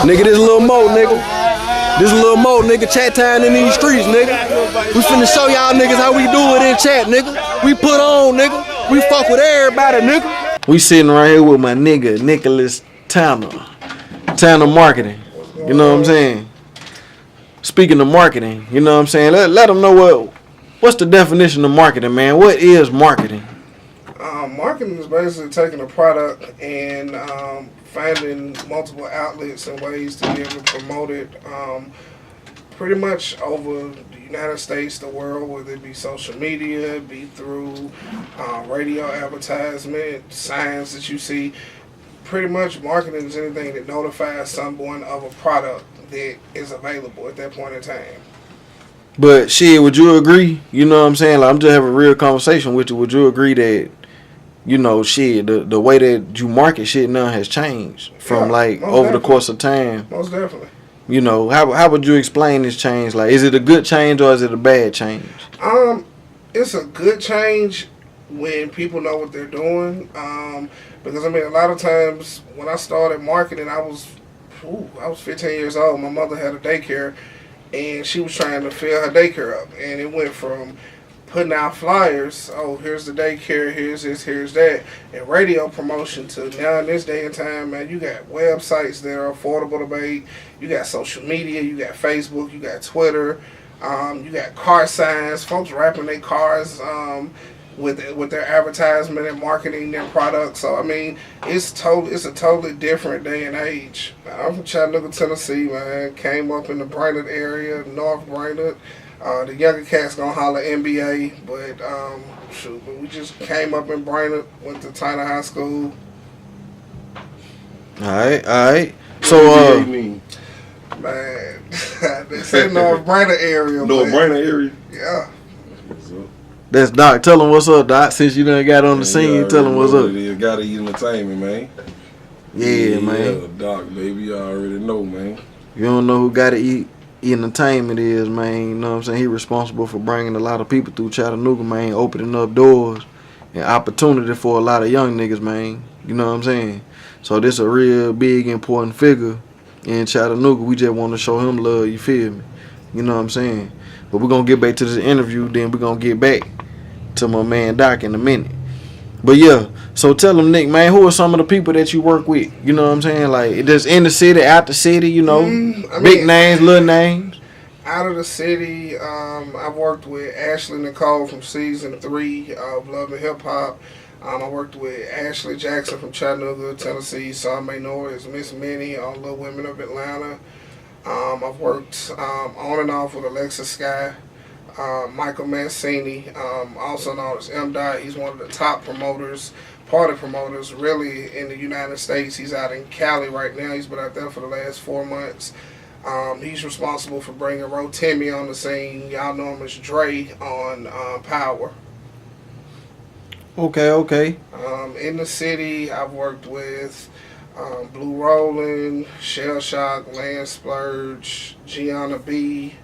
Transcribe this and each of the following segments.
Nigga, this little Mo, nigga. This little Mo, nigga, chat time in these streets, nigga. We finna show y'all niggas how we do it in chat, nigga. We put on, nigga. We fuck with everybody, nigga. We sitting right here with my nigga, Nicholas Tanner. Tanner Marketing. You know what I'm saying? Speaking of marketing, you know what I'm saying? Let them know what's the definition of marketing, man. What is marketing? Marketing is basically taking a product and finding multiple outlets and ways to be able to promote it pretty much over the United States, the world, whether it be social media, be through radio advertisement, signs that you see. Pretty much marketing is anything that notifies someone of a product that is available at that point in time. But shit, would you agree? You know what I'm saying? Like, I'm just having a real conversation with you. Would you agree that, you know, shit, the way that you market shit now has changed from over the course of time? Most definitely. You know, how would you explain this change? Like, is it a good change or is it a bad change? It's a good change when people know what they're doing. Because I mean, a lot of times when I started marketing, I was 15 years old. My mother had a daycare, and she was trying to fill her daycare up, and it went from putting out flyers, oh, here's the daycare, here's this, here's that, and radio promotion to now in this day and time, man, you got websites that are affordable to make, you got social media, you got Facebook, you got Twitter, you got car signs, folks wrapping their cars with their advertisement and marketing their products. So I mean, it's a totally different day and age. I'm from Chattanooga, Tennessee, man. Came up in the Brainerd area, North Brainerd. The younger cats gonna holler NBA, but we just came up in Brainerd, went to Tyner High School. All right. So man, they say North Brainerd area. North Brainerd area. Yeah. That's Doc. Tell him what's up, Doc. Since you done got on the scene, tell him what's up. You gotta eat entertainment, man. Yeah, man. Yeah, Doc, baby, you already know, man. You don't know who gotta eat entertainment is, man. You know what I'm saying? He responsible for bringing a lot of people through Chattanooga, man, opening up doors and opportunity for a lot of young niggas, man. You know what I'm saying? So this a real big, important figure in Chattanooga. We just want to show him love, you feel me? You know what I'm saying? But we're going to get back to this interview, then we're going to get back to my man Doc in a minute. But yeah, so tell him, Nick, man, who are some of the people that you work with? You know what I'm saying? Like, just in the city, out the city, you know, big names, little names. Out of the city, I've worked with Ashley Nicole from season 3 of Love and Hip Hop. I worked with Ashley Jackson from Chattanooga, Tennessee. Some may know her as Miss Minnie on Little Women of Atlanta. I've worked on and off with Alexa Sky. Michael Mancini, also known as M. Dot. He's one of the top promoters, party promoters, really, in the United States. He's out in Cali right now. He's been out there for the last 4 months. He's responsible for bringing Rotimi on the scene. Y'all know him as Dre on Power. Okay. In the city, I've worked with Blue Rollin', Shell Shock, Land Splurge, Gianna B.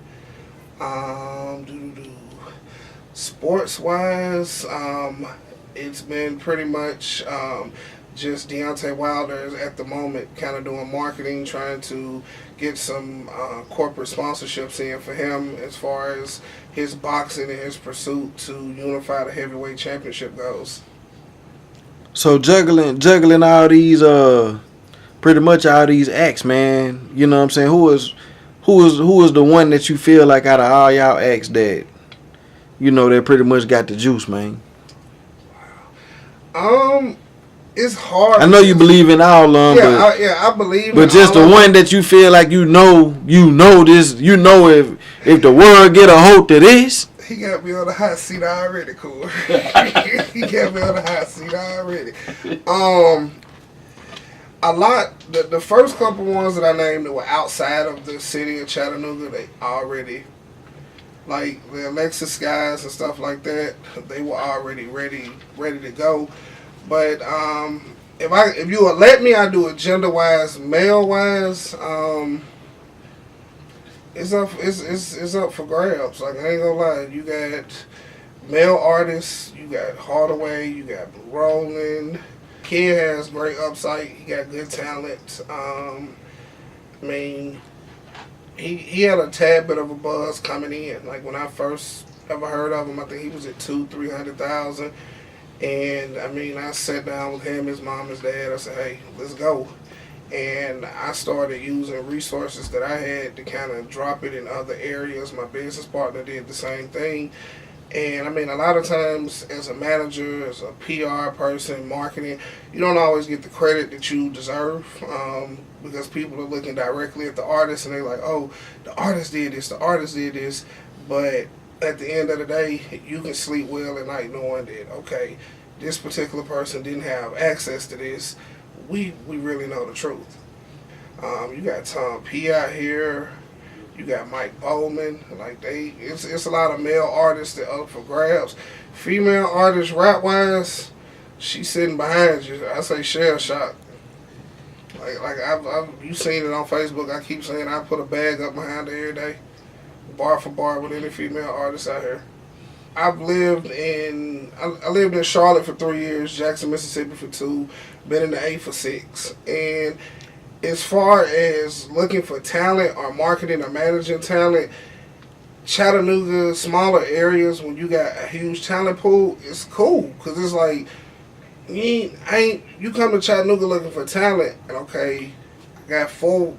Sports-wise, it's been pretty much just Deontay Wilder at the moment, kind of doing marketing, trying to get some corporate sponsorships in for him as far as his boxing and his pursuit to unify the heavyweight championship goes. So juggling all these pretty much all these acts, man. You know what I'm saying? Who is the one that you feel like out of all y'all acts that, you know, that pretty much got the juice, man? It's hard. I know you believe in all of them, I believe. But just the one that you feel like you know this, you know if the world get a hold of this. He got me on the hot seat already, cool. He got me on the hot seat already. A lot. The first couple ones that I named that were outside of the city of Chattanooga, they already, like the Alexis guys and stuff like that, they were already ready to go. But if you would let me, I do it gender wise, male wise. It's up for grabs. Like, I ain't gonna lie, you got male artists, you got Hardaway, you got Roland. kid has great upside. He got good talent. I mean, he had a tad bit of a buzz coming in. Like when I first ever heard of him, I think he was at 200,000-300,000. And I mean, I sat down with him, his mom, his dad. I said, "Hey, let's go." And I started using resources that I had to kind of drop it in other areas. My business partner did the same thing. And I mean, a lot of times as a manager, as a PR person, marketing, you don't always get the credit that you deserve, because people are looking directly at the artist and they're like, oh, the artist did this, the artist did this. But at the end of the day, you can sleep well at night knowing that, okay, this particular person didn't have access to this. We really know the truth. You got Tom P out here. You got Mike Bowman. Like it's a lot of male artists that up for grabs. Female artists, rap wise, she's sitting behind you. I say shell shock. Like you seen it on Facebook. I keep saying I put a bag up behind her every day, bar for bar with any female artist out here. I lived in Charlotte for 3 years, Jackson, Mississippi for 2, been in the A for 6, and as far as looking for talent or marketing or managing talent, Chattanooga, smaller areas, when you got a huge talent pool, it's cool. Because it's like, you come to Chattanooga looking for talent, and okay, I got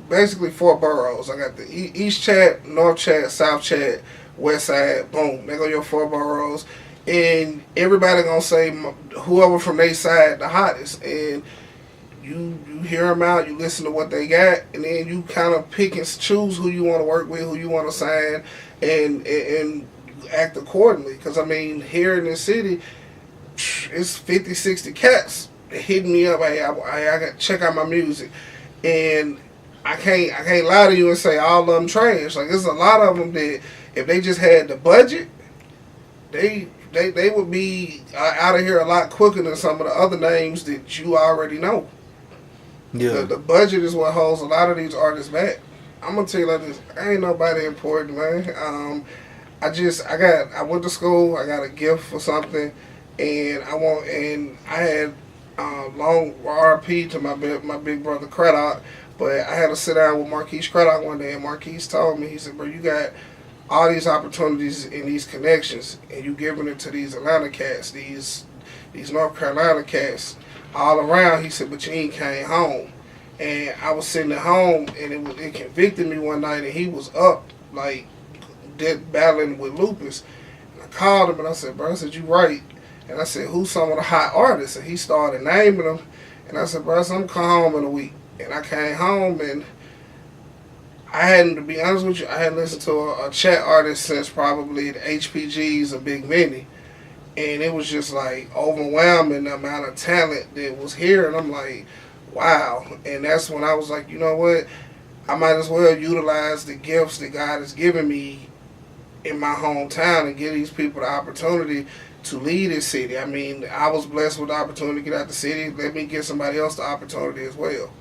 basically four boroughs. I got the East Chat, North Chat, South Chat, West Side, boom. There go your 4 boroughs. And everybody gonna say whoever from their side the hottest. And you hear them out, you listen to what they got, and then you kind of pick and choose who you want to work with, who you want to sign, and act accordingly. Because, I mean, here in this city, it's 50, 60 cats hitting me up. Hey, I got to check out my music. And I can't lie to you and say all of them trash. Like, there's a lot of them that if they just had the budget, they would be out of here a lot quicker than some of the other names that you already know. Yeah. The budget is what holds a lot of these artists back. I'm gonna tell you like this, ain't nobody important, man. I went to school, I got a gift for something, and I had long RP to my big brother Craddock, but I had to sit down with Marquise Craddock one day, and Marquise told me, he said, bro, you got all these opportunities and these connections, and you giving it to these Atlanta cats, these North Carolina cats, all around. He said, but you ain't came home. And I was sitting at home, and it convicted me one night, and he was up, like, dead battling with lupus. And I called him, and I said, bro, I said, you right. And I said, who's some of the hot artists? And he started naming them. And I said, bro, I'm going to come home in a week. And I came home, and to be honest with you, I hadn't listened to a chat artist since probably the HPGs or Big Mini. And it was just like overwhelming the amount of talent that was here. And I'm like, wow. And that's when I was like, you know what? I might as well utilize the gifts that God has given me in my hometown and give these people the opportunity to lead this city. I mean, I was blessed with the opportunity to get out the city. Let me give somebody else the opportunity as well.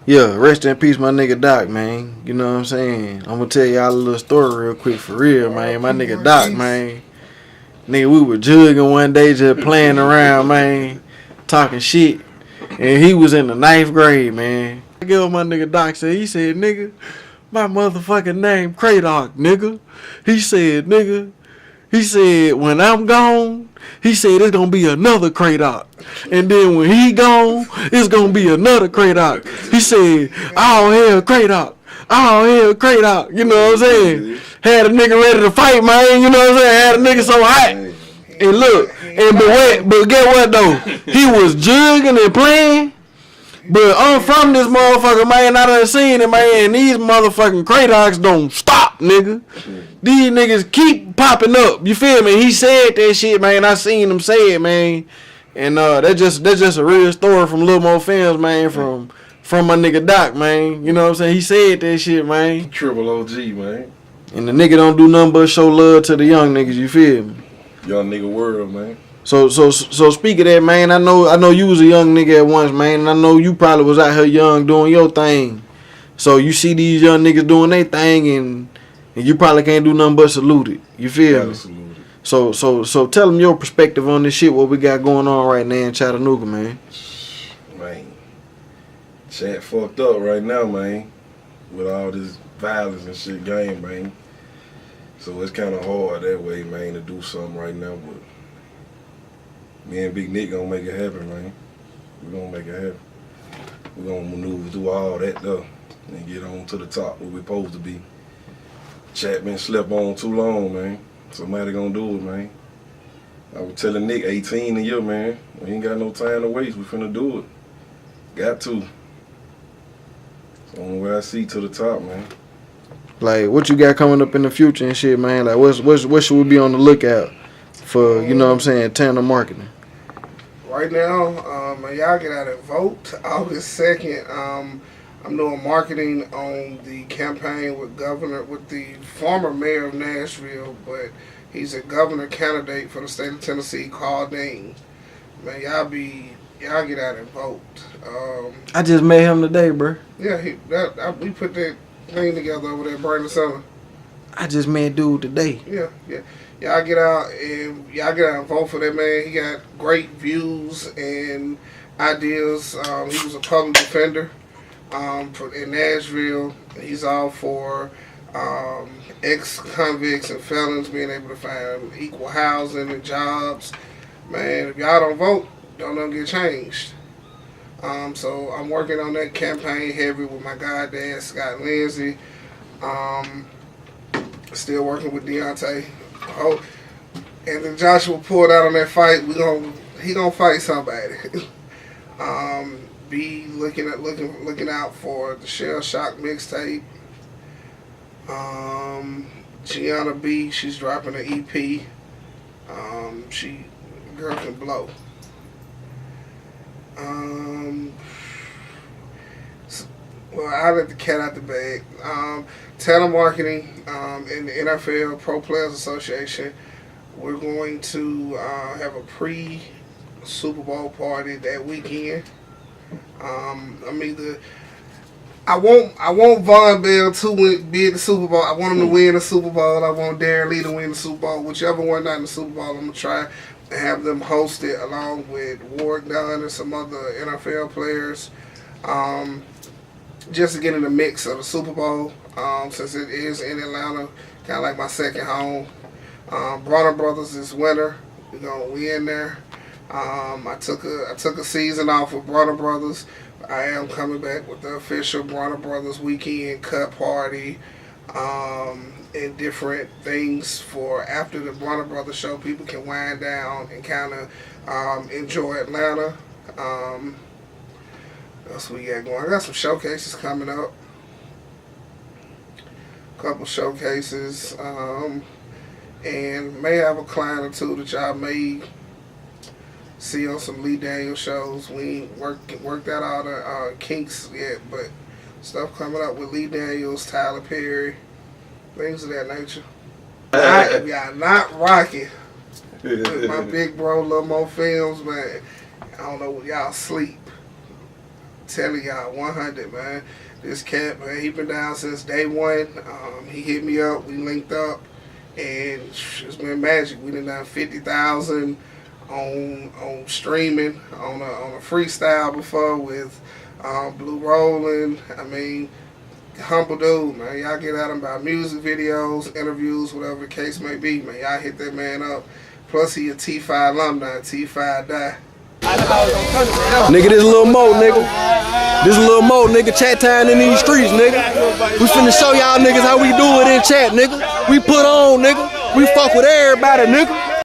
Yeah, rest in peace, my nigga Doc, man. You know what I'm saying? I'm gonna tell y'all a little story real quick for real, man. My nigga Doc, man. Nigga, we were jugging one day just playing around, man, talking shit. And he was in the 9th grade, man. I get what my nigga Doc said. He said, nigga, my motherfucking name Kradoc, nigga. He said, nigga. He said, when I'm gone, he said, it's going to be another Kradoc. And then when he gone, it's going to be another Kradoc. He said, all hell Kradoc. All hell Kradoc. You know what I'm saying? Had a nigga ready to fight, man. You know what I'm saying? Had a nigga so hot. And look, but get what, though? He was jugging and playing. But I'm from this motherfucker, man. I done seen it, man. These motherfucking Kradocs don't stop, nigga. These niggas keep popping up. You feel me? He said that shit, man. I seen him say it, man. And that's just a real story from Lil Mo Films, man. From my nigga Doc, man. You know what I'm saying? He said that shit, man. Triple OG, man. And the nigga don't do nothing but show love to the young niggas. You feel me? Young nigga world, man. So speak of that, man. I know you was a young nigga at once, man. And I know you probably was out here young doing your thing. So you see these young niggas doing their thing, and you probably can't do nothing but salute it. You feel me? Absolutely. So tell them your perspective on this shit, what we got going on right now in Chattanooga, man. Man, chat fucked up right now, man, with all this violence and shit game, man. So it's kind of hard that way, man, to do something right now, but me and Big Nick gonna make it happen, man. We gonna make it happen. We gonna maneuver through all that, though, and get on to the top where we supposed to be. Chat been slept on too long, man. Somebody gonna do it, man. I was telling Nick, 18 a year, man. We ain't got no time to waste. We finna do it. Got to. It's the only way I see to the top, man. Like, what you got coming up in the future and shit, man? Like, what should we be on the lookout for, you know what I'm saying, Tanner marketing? Right now, y'all get out and vote. August 2nd, I'm doing marketing on the campaign with the former mayor of Nashville, but he's a governor candidate for the state of Tennessee, Carl Dean. Man, y'all get out and vote. I just met him today, bro. Yeah, we put that thing together over there, Brandon Summer. I just met dude today. Yeah. Y'all get out and vote for that man. He got great views and ideas. He was a public defender in Nashville. He's all for ex-convicts and felons being able to find equal housing and jobs. Man, if y'all don't vote, don't get changed. So I'm working on that campaign heavy with my goddad, Scott Lindsay. Still working with Deontay. Oh, and then Joshua pulled out on that fight. He gonna fight somebody. Be looking out for the Shell Shock mixtape. Gianna B, she's dropping an EP. Girl can blow. Well, I let the cat out the bag. Tanner Marketing in the NFL Pro Players Association. We're going to have a pre-Super Bowl party that weekend. I want Von Bell to be in the Super Bowl. I want him to win the Super Bowl. I want Darren Lee to win the Super Bowl. Whichever one not in the Super Bowl, I'm going to try and have them host it along with Ward Dunn and some other NFL players. Just to get in the mix of the Super Bowl, since it is in Atlanta, kind of like my second home. Bronner Brothers is winner. We in there. I took a season off with Bronner Brothers. I am coming back with the official Bronner Brothers weekend cut party, and different things for after the Bronner Brothers show. People can wind down and kind of enjoy Atlanta. What else we got going? I got some showcases coming up. Couple showcases. And may have a client or two that y'all may see on some Lee Daniels shows. We ain't worked out all the kinks yet, but stuff coming up with Lee Daniels, Tyler Perry, things of that nature. Y'all not rocking with my big bro, Lil Mo Films, man. I don't know what y'all sleep. Telling y'all 100, man. This cat, man, he been down since day one. He hit me up, we linked up, and it's been magic. We done 50,000 on streaming on a freestyle before with Blue Rollin'. I mean, humble dude, man. Y'all get at him about music videos, interviews, whatever the case may be, man. Y'all hit that man up. Plus, he a T5 alumni, T5 die. Nigga, this Lil Mo, nigga. This Lil Mo, nigga, chat time in these streets, nigga. We finna show y'all niggas how we do it in chat, nigga. We put on, nigga. We fuck with everybody, nigga.